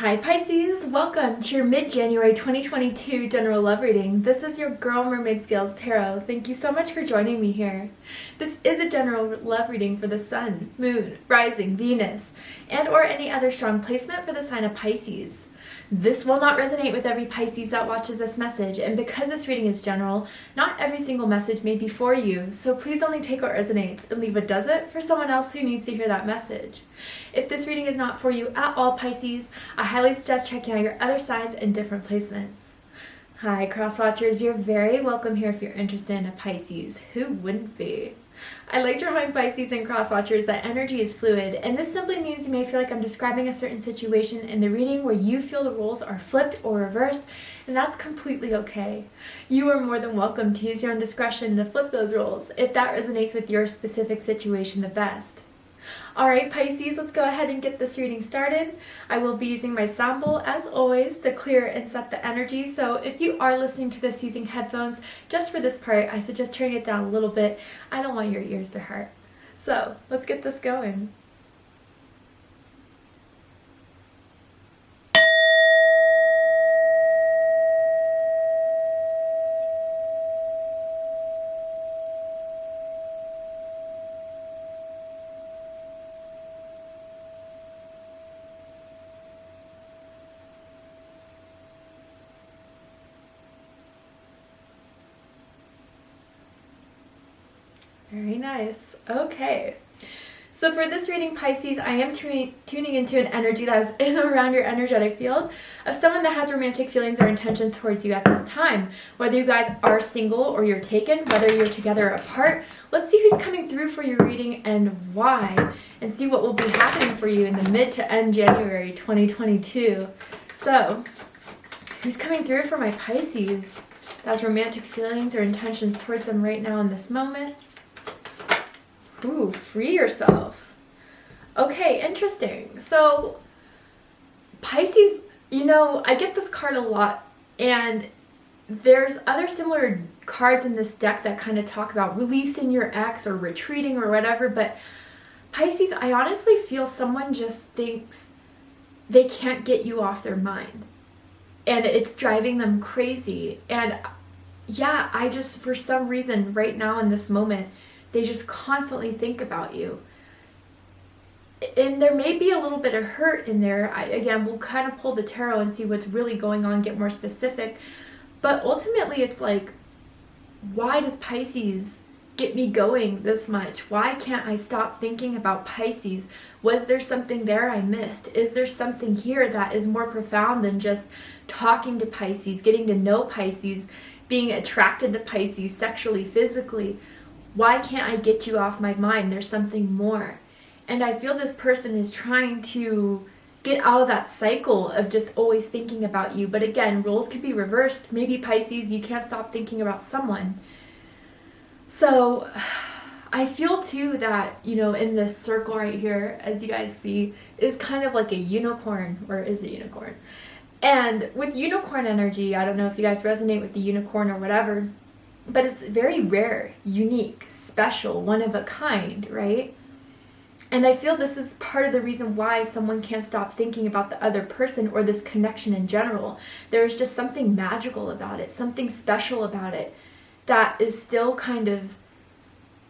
Hi Pisces, welcome to your mid-January 2022 general love reading. This is your girl Mermaid Scales Tarot. Thank you so much for joining me here. This is a general love reading for the Sun, Moon, Rising, Venus, and or any other strong placement for the sign of Pisces. This will not resonate with every Pisces that watches this message, and because this reading is general, not every single message may be for you, so please only take what resonates and leave what doesn't for someone else who needs to hear that message. If this reading is not for you at all, Pisces, I highly suggest checking out your other signs and different placements. Hi cross watchers, you're very welcome here if you're interested in a Pisces. Who wouldn't be? I like to remind Pisces and cross watchers that energy is fluid, and this simply means you may feel like I'm describing a certain situation in the reading where you feel the roles are flipped or reversed, and that's completely okay. You are more than welcome to use your own discretion to flip those roles if that resonates with your specific situation the best. Alright Pisces, let's go ahead and get this reading started. I will be using my sound bowl as always to clear and set the energy, so if you are listening to this using headphones, just for this part, I suggest turning it down a little bit. I don't want your ears to hurt. So, let's get this going. Very nice. Okay. So for this reading, Pisces, I am tuning into an energy that is in and around your energetic field of someone that has romantic feelings or intentions towards you at this time. Whether you guys are single or you're taken, whether you're together or apart, let's see who's coming through for your reading and why, and see what will be happening for you in the mid to end January 2022. So, who's coming through for my Pisces that has romantic feelings or intentions towards them right now in this moment? Ooh, free yourself. Okay, interesting. So, Pisces, you know, I get this card a lot, and there's other similar cards in this deck that kind of talk about releasing your ex or retreating or whatever, but Pisces, I honestly feel someone just thinks they can't get you off their mind, and it's driving them crazy. And yeah, I just, for some reason, right now in this moment, they just constantly think about you. And there may be a little bit of hurt in there. Again, we'll kind of pull the tarot and see what's really going on, get more specific. But ultimately, it's like, why does Pisces get me going this much? Why can't I stop thinking about Pisces? Was there something there I missed? Is there something here that is more profound than just talking to Pisces, getting to know Pisces, being attracted to Pisces sexually, physically? Why can't I get you off my mind? There's something more. And I feel this person is trying to get out of that cycle of just always thinking about you. But again, roles could be reversed. Maybe Pisces, you can't stop thinking about someone. So I feel too that, you know, in this circle right here, as you guys see, is kind of like a unicorn, or is a unicorn. And with unicorn energy, I don't know if you guys resonate with the unicorn or whatever, but it's very rare, unique, special, one of a kind, right? And I feel this is part of the reason why someone can't stop thinking about the other person or this connection in general. There's just something magical about it, something special about it that is still kind of,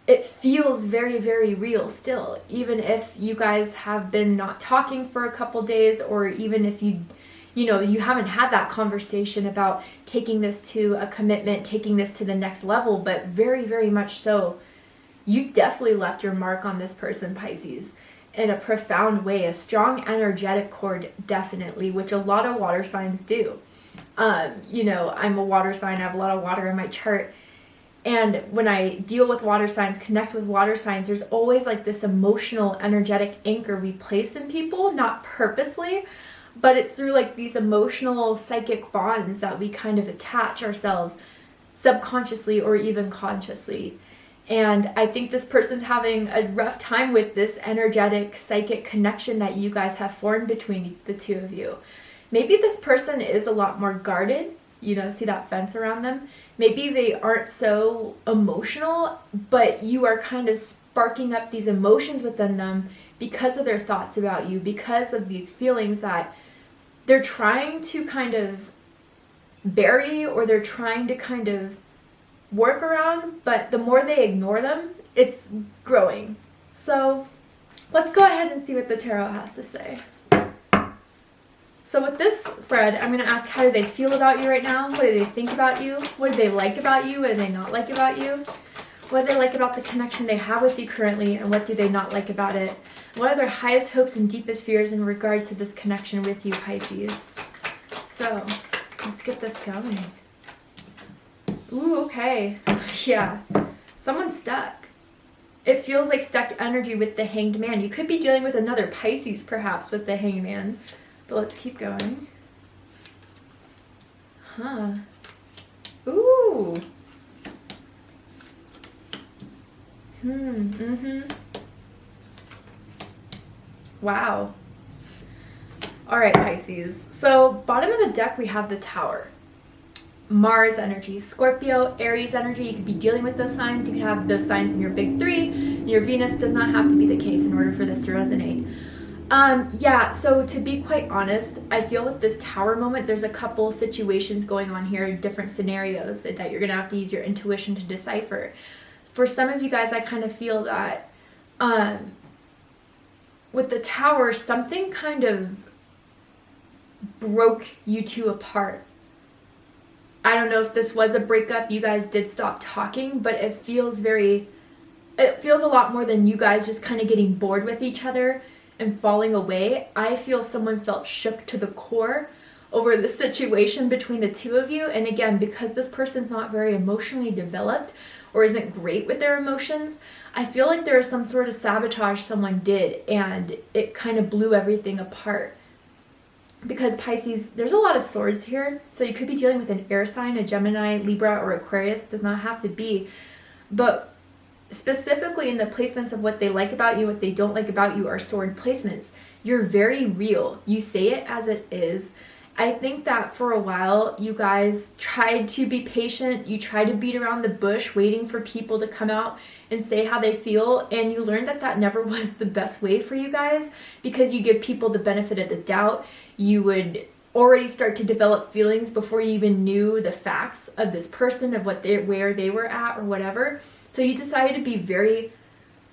it feels very, very real still, even if you guys have been not talking for a couple days, or even if you know, you haven't had that conversation about taking this to a commitment, taking this to the next level, but very, very much so. You definitely left your mark on this person, Pisces, in a profound way, a strong energetic cord, definitely, which a lot of water signs do. You know, I'm a water sign, I have a lot of water in my chart. And when I deal with water signs, connect with water signs, there's always like this emotional, energetic anchor we place in people, not purposely, but it's through like these emotional psychic bonds that we kind of attach ourselves subconsciously or even consciously. And I think this person's having a rough time with this energetic psychic connection that you guys have formed between the two of you. Maybe this person is a lot more guarded, you know, see that fence around them? Maybe they aren't so emotional, but you are kind of sparking up these emotions within them because of their thoughts about you, because of these feelings that they're trying to kind of bury, or they're trying to kind of work around, but the more they ignore them, it's growing. So let's go ahead and see what the tarot has to say. So with this spread, I'm going to ask, how do they feel about you right now? What do they think about you? What do they like about you? What do they not like about you? What do they like about the connection they have with you currently, and what do they not like about it? What are their highest hopes and deepest fears in regards to this connection with you, Pisces? So let's get this going. Ooh, okay. Yeah. Someone's stuck. It feels like stuck energy with the Hanged Man. You could be dealing with another Pisces, perhaps, with the Hanged Man. But let's keep going. Huh. Ooh. Wow. All right, Pisces. So bottom of the deck, we have the Tower. Mars energy, Scorpio, Aries energy. You could be dealing with those signs. You could have those signs in your big three. Your Venus does not have to be the case in order for this to resonate. Yeah, so to be quite honest, I feel with this Tower moment, there's a couple situations going on here, different scenarios that you're going to have to use your intuition to decipher. For some of you guys, I kind of feel that with the Tower, something kind of broke you two apart. I don't know if this was a breakup, you guys did stop talking, but it feels a lot more than you guys just kind of getting bored with each other and falling away. I feel someone felt shook to the core over the situation between the two of you. And again, because this person's not very emotionally developed or isn't great with their emotions, I feel like there is some sort of sabotage someone did, and it kind of blew everything apart. Because Pisces, there's a lot of swords here. So you could be dealing with an air sign, a Gemini, Libra, or Aquarius. Does not have to be. But specifically in the placements of what they like about you, what they don't like about you are sword placements. You're very real. You say it as it is. I think that for a while, you guys tried to be patient. You tried to beat around the bush, waiting for people to come out and say how they feel. And you learned that that never was the best way for you guys, because you give people the benefit of the doubt. You would already start to develop feelings before you even knew the facts of this person, of where they were at or whatever. So you decided to be very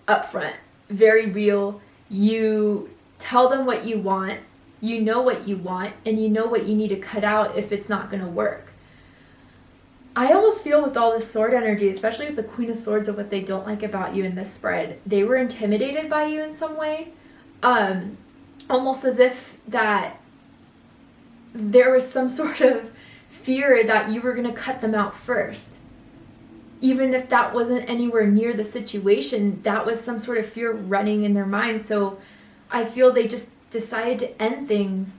upfront, very real. You tell them what you want, you know what you want, and you know what you need to cut out if it's not going to work. I almost feel with all this sword energy, especially with the Queen of Swords, of what they don't like about you in this spread, they were intimidated by you in some way. Almost as if that there was some sort of fear that you were going to cut them out first. Even if that wasn't anywhere near the situation, that was some sort of fear running in their mind. So I feel they just decided to end things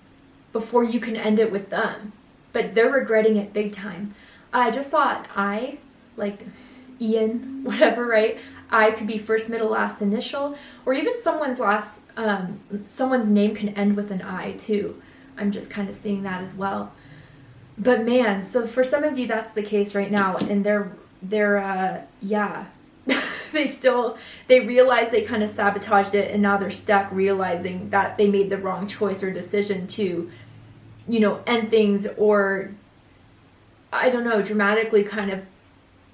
before you can end it with them. But they're regretting it big time. I just saw an I, like Ian, whatever, right? I could be first, middle, last, initial, or even someone's name can end with an I too. I'm just kind of seeing that as well. But man, so for some of you, that's the case right now. And yeah, they realize they kind of sabotaged it, and now they're stuck realizing that they made the wrong choice or decision to, end things, or I don't know, dramatically kind of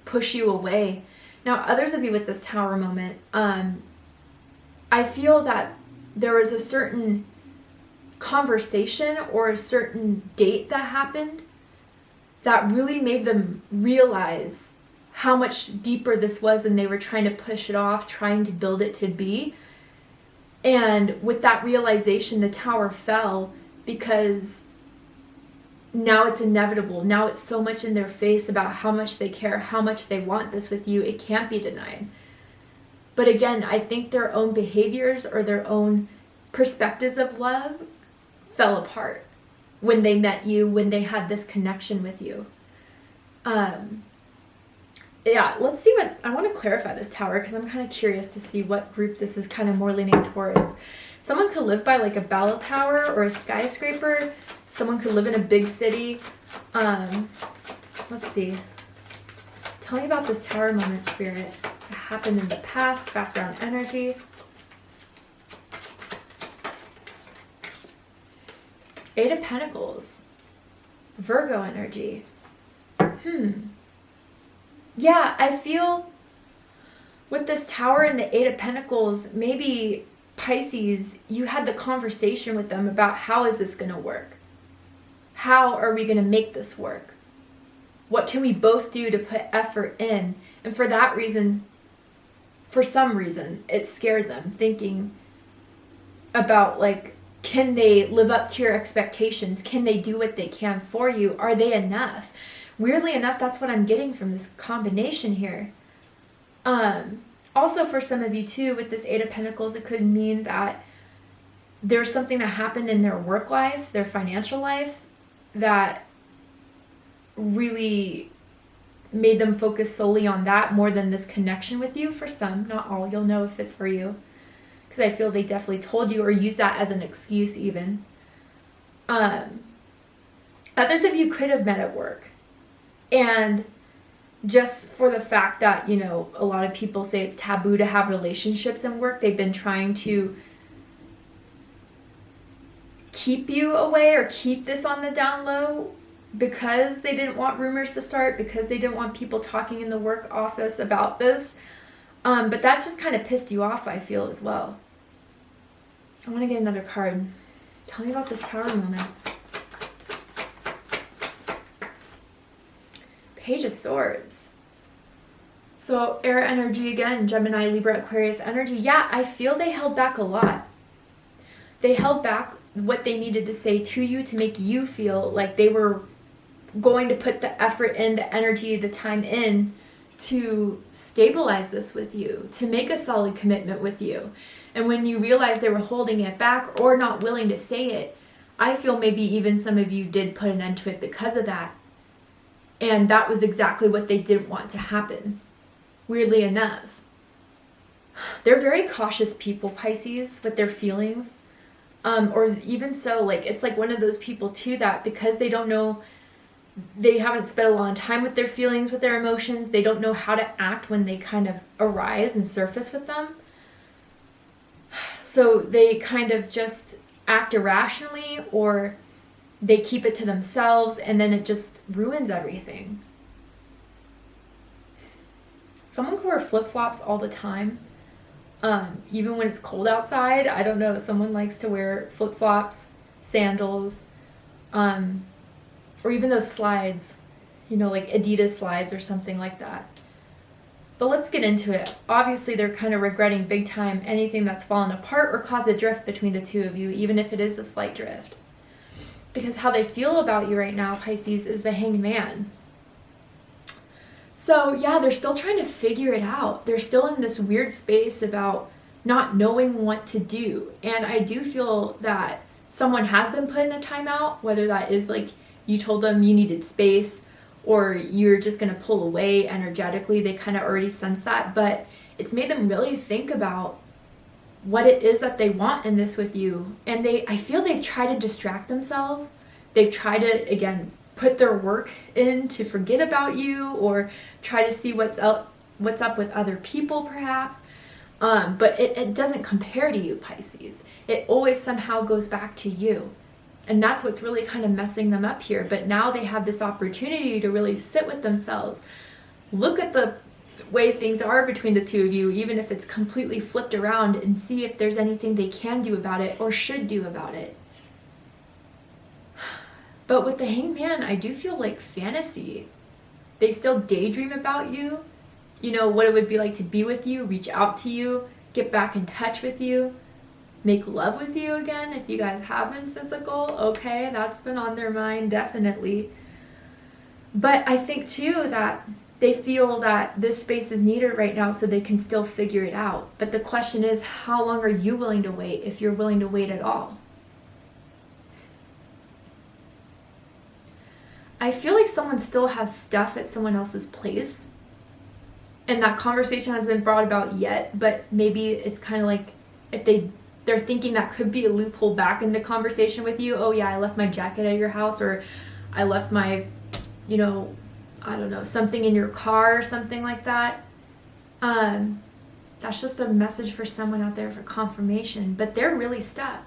push you away. Now, others of you with this Tower moment, I feel that there was a certain conversation or a certain date that happened that really made them realize how much deeper this was than they were trying to push it off, trying to build it to be. And with that realization, the Tower fell, because now it's inevitable. Now it's so much in their face about how much they care, how much they want this with you. It can't be denied. But again, I think their own behaviors or their own perspectives of love fell apart when they met you, when they had this connection with you. Yeah, let's see what, I want to clarify this Tower, because I'm kind of curious to see what group this is kind of more leaning towards. Someone could live by like a bell tower or a skyscraper. Someone could live in a big city. Let's see. Tell me about this Tower moment, Spirit. It happened in the past, background energy. Eight of Pentacles. Virgo energy. Yeah, I feel with this Tower and the Eight of Pentacles, maybe Pisces, you had the conversation with them about how is this going to work? How are we going to make this work? What can we both do to put effort in? And for that reason, for some reason, it scared them, thinking about like, can they live up to your expectations? Can they do what they can for you? Are they enough? Weirdly enough, that's what I'm getting from this combination here. Also for some of you too, with this Eight of Pentacles, it could mean that there's something that happened in their work life, their financial life, that really made them focus solely on that more than this connection with you. For some, not all. You'll know if it's for you, because I feel they definitely told you or used that as an excuse even. Others of you could have met at work, and just for the fact that, you know, a lot of people say it's taboo to have relationships in work, they've been trying to keep you away or keep this on the down low because they didn't want rumors to start, because they didn't want people talking in the work office about this. But that just kind of pissed you off, I feel, as well. I want to get another card. Tell me about this Tower moment. Page of Swords. So air energy again, Gemini, Libra, Aquarius energy. Yeah, I feel they held back a lot. They held back what they needed to say to you to make you feel like they were going to put the effort in, the energy, the time in to stabilize this with you, to make a solid commitment with you. And when you realize they were holding it back or not willing to say it, I feel maybe even some of you did put an end to it because of that. And that was exactly what they didn't want to happen, weirdly enough. They're very cautious people, Pisces, with their feelings. Or even so, like, it's like one of those people too that because they don't know, they haven't spent a long time with their feelings, with their emotions, they don't know how to act when they kind of arise and surface with them. So they kind of just act irrationally, or they keep it to themselves, and then it just ruins everything. Someone who wears flip-flops all the time, even when it's cold outside. I don't know, someone likes to wear flip-flops, sandals, or even those slides, you know, like Adidas slides or something like that. But let's get into it. Obviously, they're kind of regretting big time anything that's fallen apart or caused a drift between the two of you, even if it is a slight drift. Because how they feel about you right now, Pisces, is the Hanged Man. So yeah, they're still trying to figure it out. They're still in this weird space about not knowing what to do. And I do feel that someone has been put in a timeout, whether that is like you told them you needed space or you're just going to pull away energetically. They kind of already sense that, but it's made them really think about what it is that they want in this with you. And I feel they've tried to distract themselves. They've tried to, again, put their work in to forget about you, or try to see what's up with other people perhaps. But it doesn't compare to you, Pisces. It always somehow goes back to you. And that's what's really kind of messing them up here. But now they have this opportunity to really sit with themselves, look at the way things are between the two of you, even if it's completely flipped around, and see if there's anything they can do about it or should do about it. But with the Hanged Man, I do feel like fantasy. They still daydream about you, you know, what it would be like to be with you, reach out to you, get back in touch with you, make love with you again if you guys have been physical. Okay, that's been on their mind, definitely. But I think too that they feel that this space is needed right now so they can still figure it out. But the question is, how long are you willing to wait, if you're willing to wait at all? I feel like someone still has stuff at someone else's place, and that conversation has been brought about yet, but maybe it's kind of like if they're thinking that could be a loophole back into conversation with you. Oh yeah, I left my jacket at your house, or I left my, you know, I don't know, something in your car or something like that. That's just a message for someone out there for confirmation, but they're really stuck.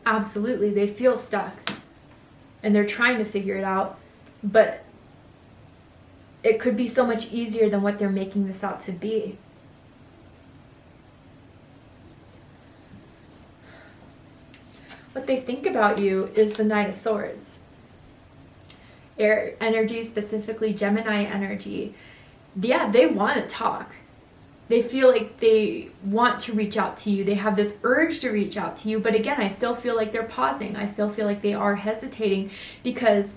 Absolutely, they feel stuck. and they're trying to figure it out, but it could be so much easier than what they're making this out to be. What they think about you is the Knight of Swords. Air energy, specifically Gemini energy. Yeah, they want to talk. They feel like they want to reach out to you. They have this urge to reach out to you. But again, I still feel like they're pausing. I still feel like they are hesitating because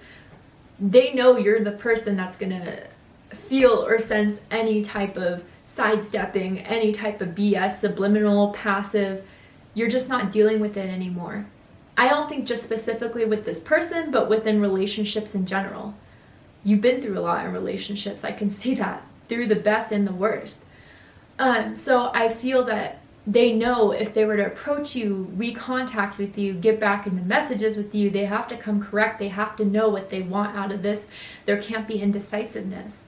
they know you're the person that's going to feel or sense any type of sidestepping, any type of BS, subliminal, passive. You're just not dealing with it anymore. I don't think just specifically with this person, but within relationships in general. You've been through a lot in relationships. I can see that, through the best and the worst. So I feel that they know if they were to approach you, recontact with you, get back into messages with you, they have to come correct. They have to know what they want out of this. There can't be indecisiveness.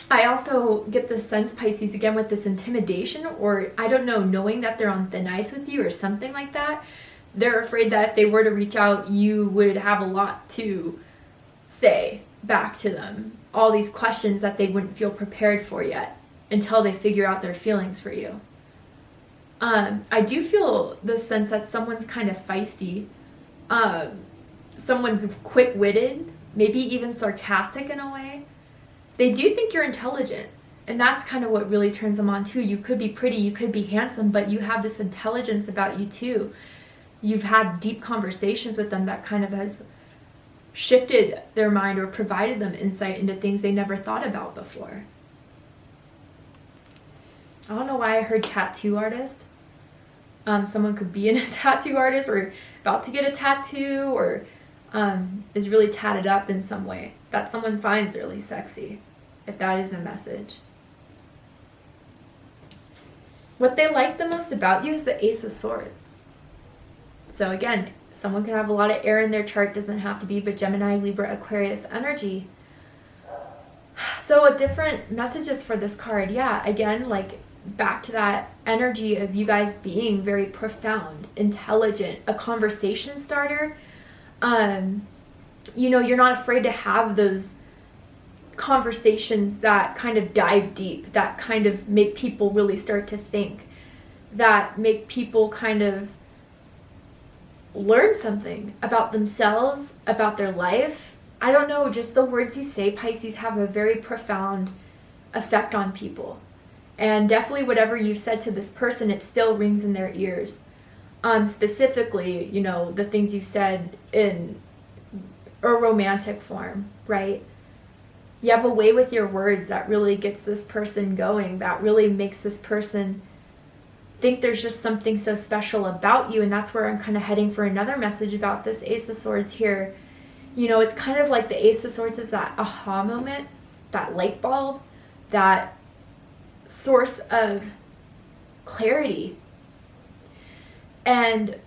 I also get the sense, Pisces, again with this intimidation, or I don't know, knowing that they're on thin ice with you or something like that. They're afraid that if they were to reach out, you would have a lot to say back to them. All these questions that they wouldn't feel prepared for yet until they figure out their feelings for you. I do feel the sense that someone's kind of feisty. Someone's quick-witted, maybe even sarcastic in a way. They do think you're intelligent, and that's kind of what really turns them on too. You could be pretty, you could be handsome, but you have this intelligence about you too. You've had deep conversations with them that kind of has shifted their mind or provided them insight into things they never thought about before. I don't know why I heard tattoo artist. Someone could be a tattoo artist or about to get a tattoo or is really tatted up in some way that someone finds really sexy, if that is a message. What they like the most about you is the Ace of Swords. So again, someone can have a lot of air in their chart, doesn't have to be, but Gemini, Libra, Aquarius energy. So different messages for this card. Yeah, again, like back to that energy of you guys being very profound, intelligent, a conversation starter. You know, you're not afraid to have those conversations that kind of dive deep, that kind of make people really start to think, that make people kind of learn something about themselves, about their life. I don't know, just the words you say, Pisces, have a very profound effect on people. And definitely whatever you've said to this person, it still rings in their ears. Specifically, you know, the things you've said in a romantic form, right? You have a way with your words that really gets this person going, that really makes this person think there's just something so special about you. And that's where I'm kind of heading for another message about this Ace of Swords here. You know, it's kind of like the Ace of Swords is that aha moment, that light bulb, that source of clarity. And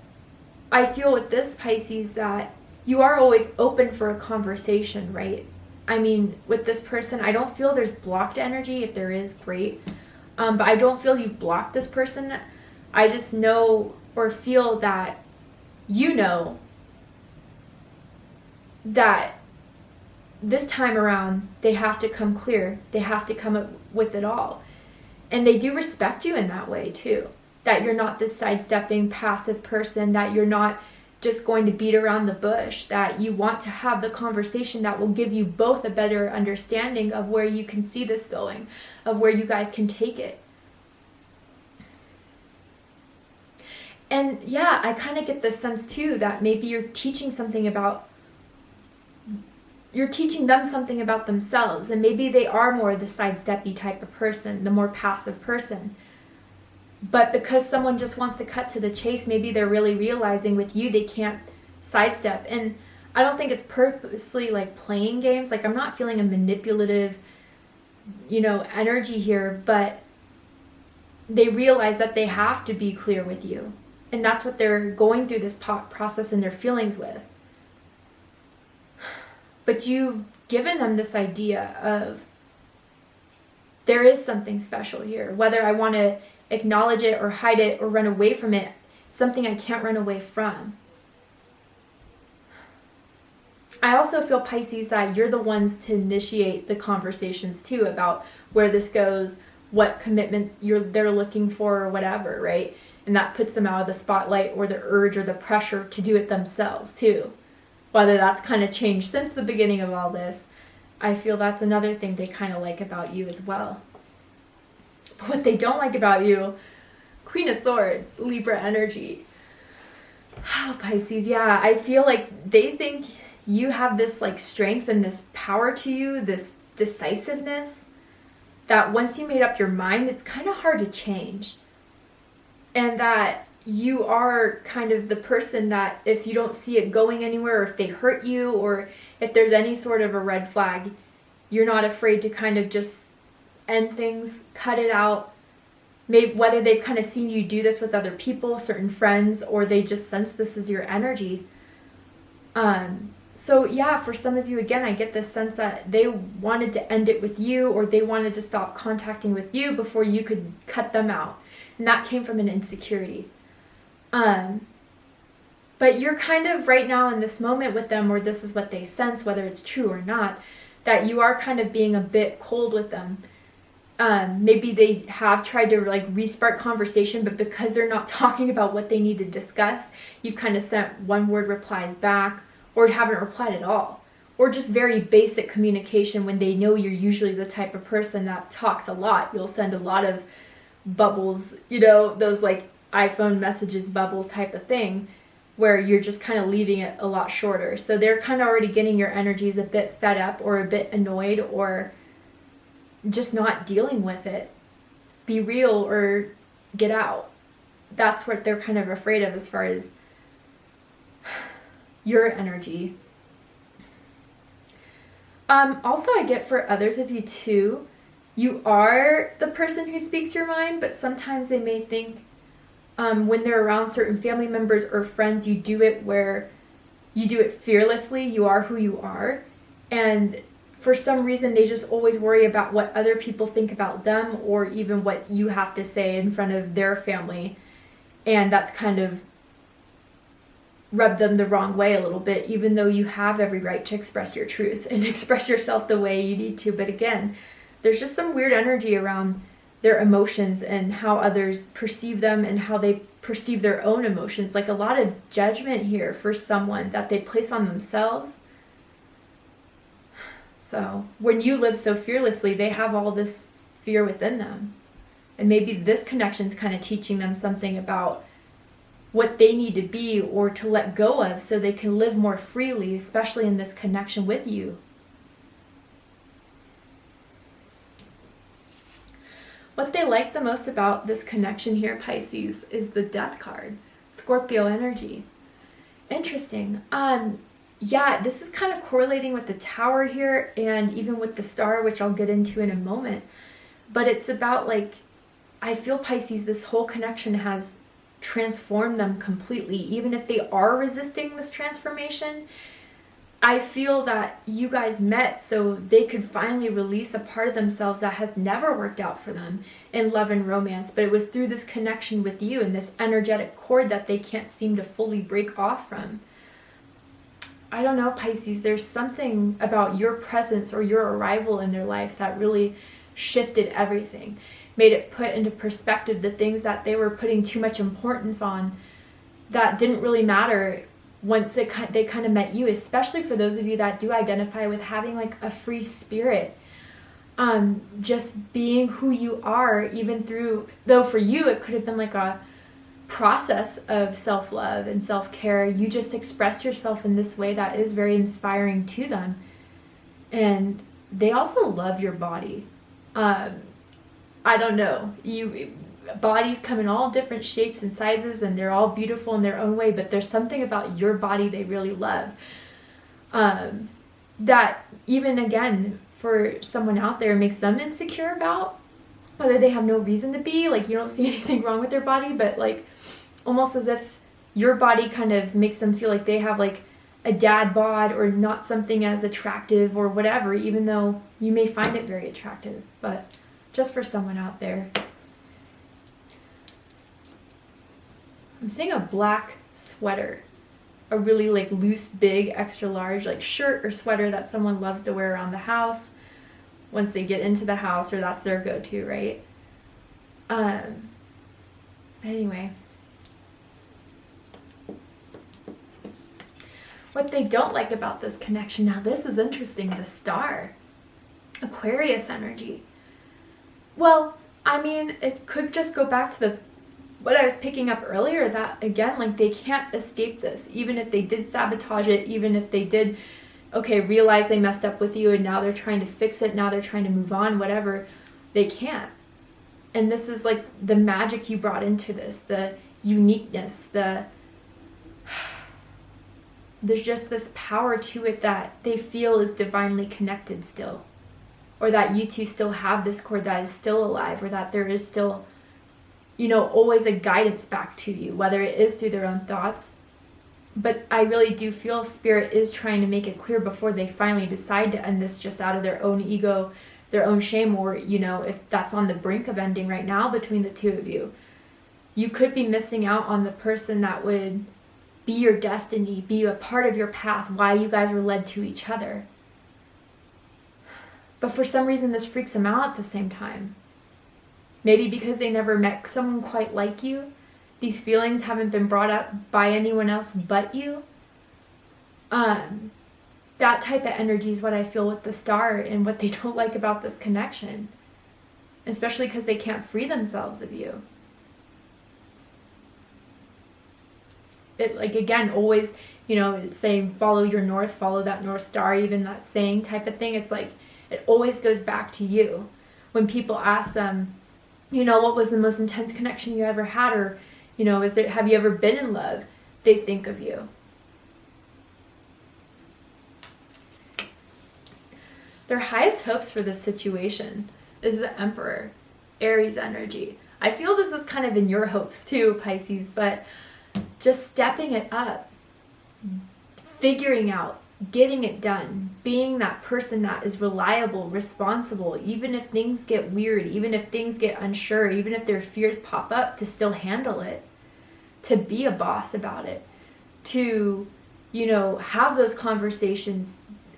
I feel with this, Pisces, that you are always open for a conversation, right? I mean, with this person, I don't feel there's blocked energy. If there is, great. But I don't feel you've blocked this person. I just know or feel that you know that this time around they have to come clear. They have to come up with it all. And they do respect you in that way too. That you're not this sidestepping, passive person, that you're not just going to beat around the bush, that you want to have the conversation that will give you both a better understanding of where you can see this going, of where you guys can take it. And yeah, I kind of get this sense too that maybe you're teaching them something about themselves, and maybe they are more the sidesteppy type of person, the more passive person. But because someone just wants to cut to the chase, maybe they're really realizing with you they can't sidestep. And I don't think it's purposely like playing games. Like, I'm not feeling a manipulative, you know, energy here, but they realize that they have to be clear with you. And that's what they're going through this process and their feelings with. But you've given them this idea of there is something special here. Whether I want to acknowledge it or hide it or run away from it, something I can't run away from. I also feel, Pisces, that you're the ones to initiate the conversations too about where this goes, what commitment they're looking for or whatever, right? And that puts them out of the spotlight or the urge or the pressure to do it themselves too. Whether that's kind of changed since the beginning of all this, I feel that's another thing they kind of like about you as well. But what they don't like about you, Queen of Swords, Libra energy. Oh, Pisces, yeah, I feel like they think you have this like strength and this power to you, this decisiveness, that once you made up your mind, it's kind of hard to change. And that you are kind of the person that if you don't see it going anywhere, or if they hurt you, or if there's any sort of a red flag, you're not afraid to kind of just end things, cut it out. Maybe whether they've kind of seen you do this with other people, certain friends, or they just sense this is your energy. So yeah, for some of you, again, I get this sense that they wanted to end it with you, or they wanted to stop contacting with you before you could cut them out. And that came from an insecurity. But you're kind of right now in this moment with them, or this is what they sense, whether it's true or not, that you are kind of being a bit cold with them. Maybe they have tried to like restart conversation, but because they're not talking about what they need to discuss, you've kind of sent one-word replies back, or haven't replied at all, or just very basic communication when they know you're usually the type of person that talks a lot. You'll send a lot of bubbles, you know, those like iPhone messages bubbles type of thing, where you're just kind of leaving it a lot shorter. So they're kind of already getting your energies a bit fed up, or a bit annoyed, or just not dealing with it. Be real or get out. That's what they're kind of afraid of as far as your energy. Also, I get for others of you too, you are the person who speaks your mind, but sometimes they may think when they're around certain family members or friends, you do it where you do it fearlessly. You are who you are. And for some reason, they just always worry about what other people think about them, or even what you have to say in front of their family. And that's kind of rubbed them the wrong way a little bit, even though you have every right to express your truth and express yourself the way you need to. But again, there's just some weird energy around their emotions and how others perceive them and how they perceive their own emotions. Like a lot of judgment here for someone that they place on themselves. So when you live so fearlessly, they have all this fear within them. And maybe this connection's kind of teaching them something about what they need to be or to let go of so they can live more freely, especially in this connection with you. What they like the most about this connection here, Pisces, is the Death card, Scorpio energy. Interesting. Yeah, this is kind of correlating with the Tower here and even with the Star, which I'll get into in a moment. But it's about like, I feel, Pisces, this whole connection has transformed them completely. Even if they are resisting this transformation, I feel that you guys met so they could finally release a part of themselves that has never worked out for them in love and romance. But it was through this connection with you and this energetic cord that they can't seem to fully break off from. I don't know, Pisces, there's something about your presence or your arrival in their life that really shifted everything, made it put into perspective the things that they were putting too much importance on that didn't really matter once they kind of met you, especially for those of you that do identify with having like a free spirit. Just being who you are, even though for you it could have been like a process of self-love and self-care. You just express yourself in this way that is very inspiring to them. And they also love your body. I don't know, bodies come in all different shapes and sizes, and they're all beautiful in their own way, but there's something about your body they really love. That even, again, for someone out there makes them insecure about, whether they have no reason to be, like you don't see anything wrong with their body, but like almost as if your body kind of makes them feel like they have like a dad bod or not something as attractive or whatever, even though you may find it very attractive. But just for someone out there. I'm seeing a black sweater. a really like loose, big, extra large like shirt or sweater that someone loves to wear around the house once they get into the house, or that's their go-to, right? Anyway, what they don't like about this connection, now this is interesting, the star, Aquarius energy. Well, I mean, it could just go back to what I was picking up earlier, that again, like they can't escape this. Even if they did sabotage it, even if they did, realize they messed up with you and now they're trying to fix it, now they're trying to move on, whatever, they can't. And this is like the magic you brought into this, the uniqueness, there's just this power to it that they feel is divinely connected still. Or that you two still have this cord that is still alive, or that there is still, always a guidance back to you, whether it is through their own thoughts. But I really do feel Spirit is trying to make it clear before they finally decide to end this just out of their own ego, their own shame, or, if that's on the brink of ending right now between the two of you. You could be missing out on the person that would be your destiny, be a part of your path, why you guys were led to each other. But for some reason, this freaks them out at the same time. Maybe because they never met someone quite like you. These feelings haven't been brought up by anyone else but you. That type of energy is what I feel with the star and what they don't like about this connection. Especially because they can't free themselves of you. It, like, again, always, it's saying follow your north, follow that north star, even that saying type of thing. It's like, it always goes back to you. When people ask them, what was the most intense connection you ever had? Or, have you ever been in love? They think of you. Their highest hopes for this situation is the Emperor, Aries energy. I feel this is kind of in your hopes too, Pisces, but just stepping it up, figuring out, getting it done, being that person that is reliable, responsible, even if things get weird, even if things get unsure, even if their fears pop up, to still handle it, to be a boss about it, to, have those conversations.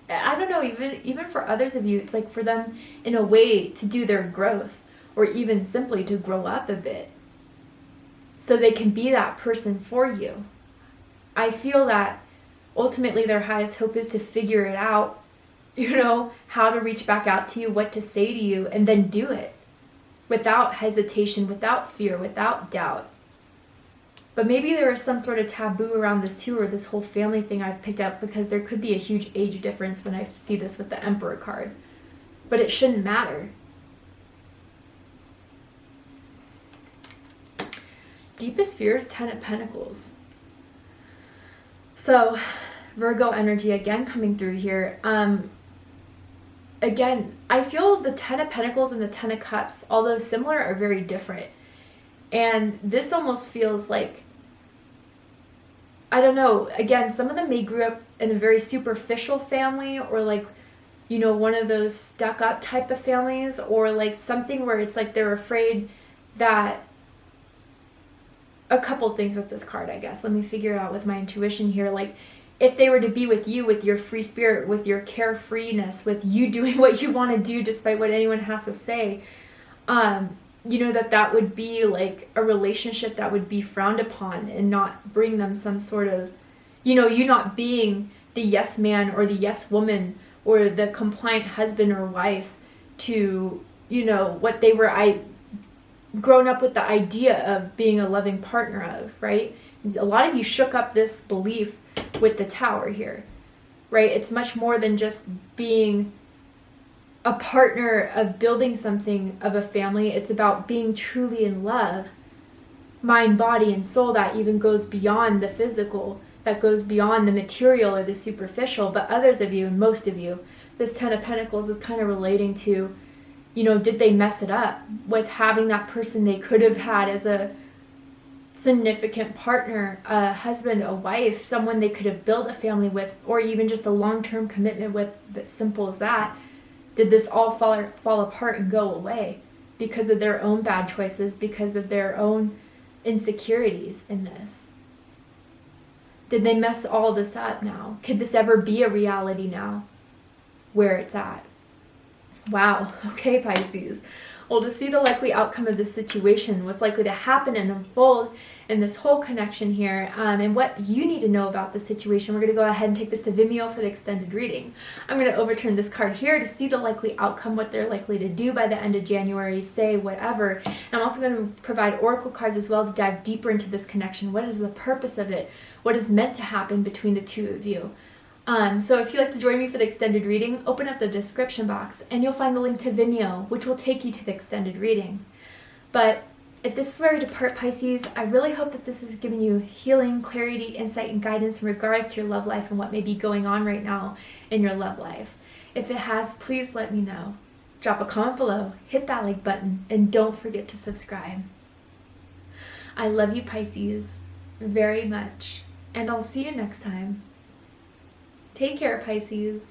I don't know, even for others of you, it's like for them in a way to do their growth, or even simply to grow up a bit, so they can be that person for you. I feel that ultimately their highest hope is to figure it out, how to reach back out to you, what to say to you, and then do it without hesitation, without fear, without doubt. But maybe there is some sort of taboo around this too, or this whole family thing I've picked up, because there could be a huge age difference when I see this with the Emperor card. But it shouldn't matter. Deepest fear is 10 of Pentacles. So, Virgo energy again coming through here. Again, I feel the 10 of Pentacles and the 10 of Cups, although similar, are very different. And this almost feels like, I don't know, again, some of them may grew up in a very superficial family, or like, one of those stuck up type of families, or like something where it's like they're afraid that, a couple things with this card, I guess. Let me figure out with my intuition here. Like, if they were to be with you, with your free spirit, with your carefreeness, with you doing what you want to do despite what anyone has to say, that would be like a relationship that would be frowned upon and not bring them some sort of, you not being the yes man or the yes woman or the compliant husband or wife to, what they were grown up with the idea of being a loving partner of, right? A lot of you shook up this belief with the Tower here, right? It's much more than just being a partner of building something of a family. It's about being truly in love, mind, body, and soul, that even goes beyond the physical, that goes beyond the material or the superficial. But others of you, and most of you, this 10 of Pentacles is kind of relating to, did they mess it up with having that person they could have had as a significant partner, a husband, a wife, someone they could have built a family with, or even just a long-term commitment with, that's simple as that. Did this all fall apart and go away because of their own bad choices, because of their own insecurities in this? Did they mess all this up now? Could this ever be a reality now where it's at? Wow. Okay, Pisces. Well, to see the likely outcome of this situation, what's likely to happen and unfold in this whole connection here, and what you need to know about the situation, we're going to go ahead and take this to Vimeo for the extended reading. I'm going to overturn this card here to see the likely outcome, what they're likely to do by the end of January, say whatever. And I'm also going to provide oracle cards as well to dive deeper into this connection. What is the purpose of it? What is meant to happen between the two of you? So if you'd like to join me for the extended reading, open up the description box and you'll find the link to Vimeo, which will take you to the extended reading. But if this is where we depart, Pisces, I really hope that this has given you healing, clarity, insight, and guidance in regards to your love life and what may be going on right now in your love life. If it has, please let me know. Drop a comment below, hit that like button, and don't forget to subscribe. I love you, Pisces, very much, and I'll see you next time. Take care, Pisces.